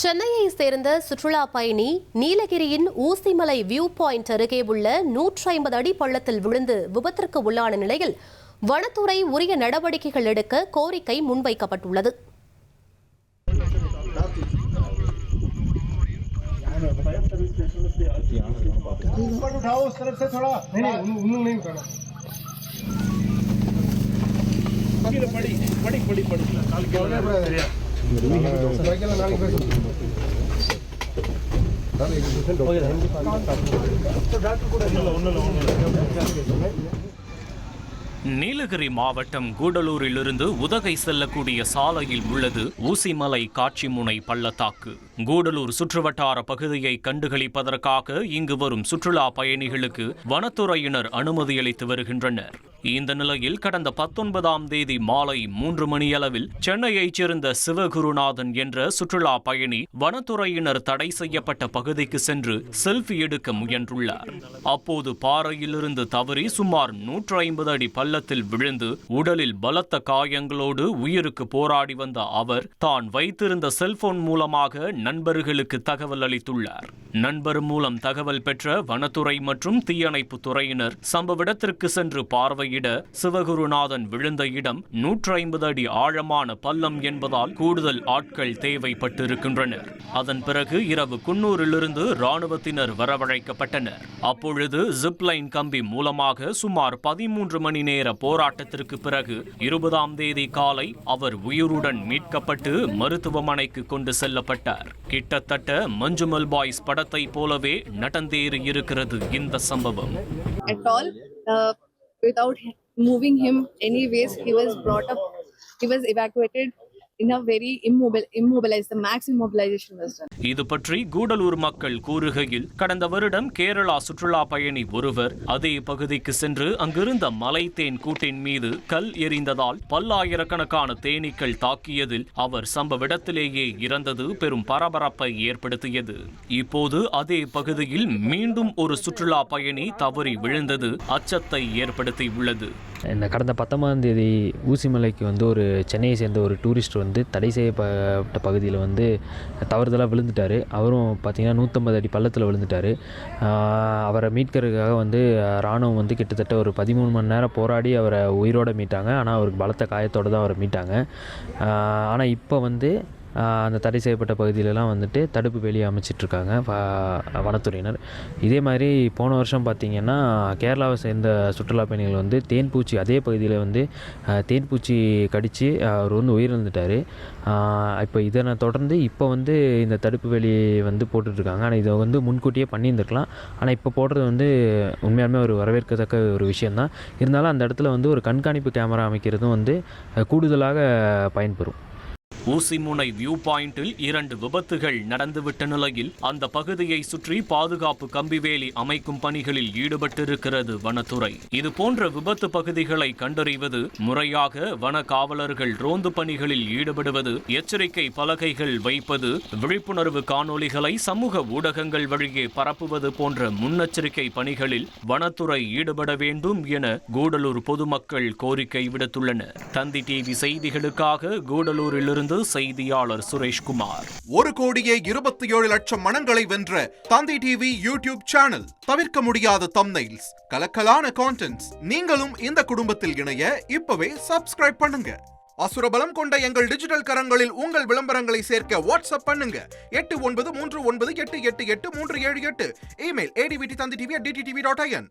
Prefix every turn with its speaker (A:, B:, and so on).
A: சென்னையை சேர்ந்த சுற்றுலா பயணி நீலகிரியின் ஊசிமலை வியூ பாயிண்ட் அருகே உள்ள 150 அடி பள்ளத்தில் விழுந்து விபத்திற்கு உள்ளான நிலையில் வனத்துறை உரிய நடவடிக்கைகள் எடுக்க கோரிக்கை முன்வைக்கப்பட்டுள்ளது.
B: நீலகிரி மாவட்டம் கூடலூரிலிருந்து உதகை செல்லக்கூடிய சாலையில் உள்ளது ஊசிமலை காட்சிமுனை பள்ளத்தாக்கு. கூடலூர் சுற்றுவட்டார பகுதியை கண்டுகளிப்பதற்காக இங்கு வரும் சுற்றுலா பயணிகளுக்கு வனத்துறையினர் அனுமதியளித்து வருகின்றனர். இந்த நிலையில் கடந்த 19ஆம் தேதி மாலை 3 மணியளவில் சென்னையைச் சேர்ந்த சிவகுருநாதன் என்ற சுற்றுலா பயணி வனத்துறையினர் தடை செய்யப்பட்ட பகுதிக்கு சென்று செல்ஃபி எடுக்க முயன்றுள்ளார். அப்போது பாறையிலிருந்து தவறி சுமார் 150 அடி பள்ளத்தில் விழுந்து உடலில் பலத்த காயங்களோடு உயிருக்கு போராடி வந்த அவர் தான் வைத்திருந்த செல்போன் மூலமாக நண்பர்களுக்கு தகவல் அளித்துள்ளார். நண்பர் மூலம் தகவல் பெற்ற வனத்துறை மற்றும் தீயணைப்பு துறையினர் சம்பவ இடத்திற்கு சென்று பார்வையிட சிவகுருநாதன் விழுந்த இடம் 150 அடி ஆழமான பள்ளம் என்பதால் கூடுதல் ஆட்கள் தேவைப்பட்டிருக்கின்றனர். அதன் பிறகு இரவு குன்னூரிலிருந்து ராணுவத்தினர் வரவழைக்கப்பட்டனர். அப்பொழுது ஜிப்லைன் கம்பி மூலமாக சுமார் 13 மணி நேர போராட்டத்திற்கு பிறகு 20ஆம் தேதி காலை அவர் உயிருடன் மீட்கப்பட்டு மருத்துவமனைக்கு கொண்டு செல்லப்பட்டார். கிட்டத்தட்ட மஞ்சுமல் பாய்ஸ் படத்தை போலவே நடந்தேறி இருக்கிறது இந்த சம்பவம்.
C: Without moving him anyways, he was brought up, he was evacuated in a very immobilized, the max immobilization was done.
B: இது பற்றி கூடலூர் மக்கள் கூறுகையில், கடந்த வருடம் கேரளா சுற்றுலா பயணி ஒருவர் அதே பகுதிக்கு சென்று அங்கிருந்த மலை தேன் கூட்டின் மீது கல் எறிந்ததால் பல்லாயிரக்கணக்கான தேனீக்கள் தாக்கியதில் அவர் சம்பவ இடத்திலேயே இறந்தது பெரும் பரபரப்பை ஏற்படுத்தியது. இப்போது அதே பகுதியில் மீண்டும் ஒரு சுற்றுலா பயணி தவறி விழுந்தது அச்சத்தை ஏற்படுத்தியுள்ளது.
D: இந்த கடந்த 19ஆம் தேதி ஊசிமலைக்கு ஒரு சென்னையை சேர்ந்த ஒரு டூரிஸ்ட் தடை செய்யப்பட்ட பகுதியில் தவறுதலாக விழுந்துட்டார். அவரும் பார்த்திங்கன்னா 150 அடி பள்ளத்தில் விழுந்துட்டார். அவரை மீட்கிறதுக்காக இராணுவம் கிட்டத்தட்ட ஒரு 13 மணி நேரம் போராடி அவரை உயிரோடு மீட்டாங்க. ஆனால் அவருக்கு பலத்த காயத்தோடு தான் அவரை மீட்டாங்க. ஆனால் இப்போ அந்த தடை செய்யப்பட்ட பகுதியிலலாம் தடுப்பு வேலி அமைச்சிட்ருக்காங்க வனத்துறையினர். இதே மாதிரி போன வருஷம் பார்த்திங்கன்னா கேரளாவை சேர்ந்த சுற்றுலா பயணிகள் தேன்பூச்சி அதே பகுதியில் தேன்பூச்சி கடித்து அவர் உயிரிழந்துட்டார். இப்போ இதனை தொடர்ந்து இப்போ இந்த தடுப்பு வேலி போட்டுட்ருக்காங்க. ஆனால் இதை முன்கூட்டியே பண்ணியிருந்துருக்கலாம். ஆனால் இப்போ போடுறது உண்மையாலுமே ஒரு வரவேற்கத்தக்க ஒரு விஷயந்தான். இருந்தாலும் அந்த இடத்துல ஒரு கண்காணிப்பு கேமரா அமைக்கிறதும் கூடுதலாக பயன்பெறும்.
B: ஊசிமுனை வியூ பாயிண்டில் 2 விபத்துகள் நடந்துவிட்ட நிலையில் அந்த பகுதியை சுற்றி பாதுகாப்பு கம்பிவேலி அமைக்கும் பணிகளில் ஈடுபட்டிருக்கிறது வனத்துறை. இதுபோன்ற விபத்து பகுதிகளை கண்டறிவது, முறையாக வன காவலர்கள் ரோந்து பணிகளில் ஈடுபடுவது, எச்சரிக்கை பலகைகள் வைப்பது, விழிப்புணர்வு காணொளிகளை சமூக ஊடகங்கள் வழியே பரப்புவது போன்ற முன்னெச்சரிக்கை பணிகளில் வனத்துறை ஈடுபட வேண்டும் என கூடலூர் பொதுமக்கள் கோரிக்கை விடுத்துள்ளனர். தந்தி டிவி செய்திகளுக்காக கூடலூரிலிருந்து செய்தியாளர் சுரேஷ்குமார்.
E: 1,27,00,000 மனங்களை வென்ற தந்தி டிவி யூடியூப் சேனல். தவிர்க்க முடியாத தம்ப்நெயில்ஸ், கலக்கலான கான்டென்ட்ஸ். நீங்களும் இந்த குடும்பத்தில் இணைய இப்பவே சப்ஸ்கிரைப் பண்ணுங்க. அசுரபலம் கொண்ட எங்கள் டிஜிட்டல் கரங்களில் உங்கள் விளம்பரங்களை சேர்க்க வாட்ஸ்அப் பண்ணுங்க. 893988883778. Email advtthanditv@dttv.in.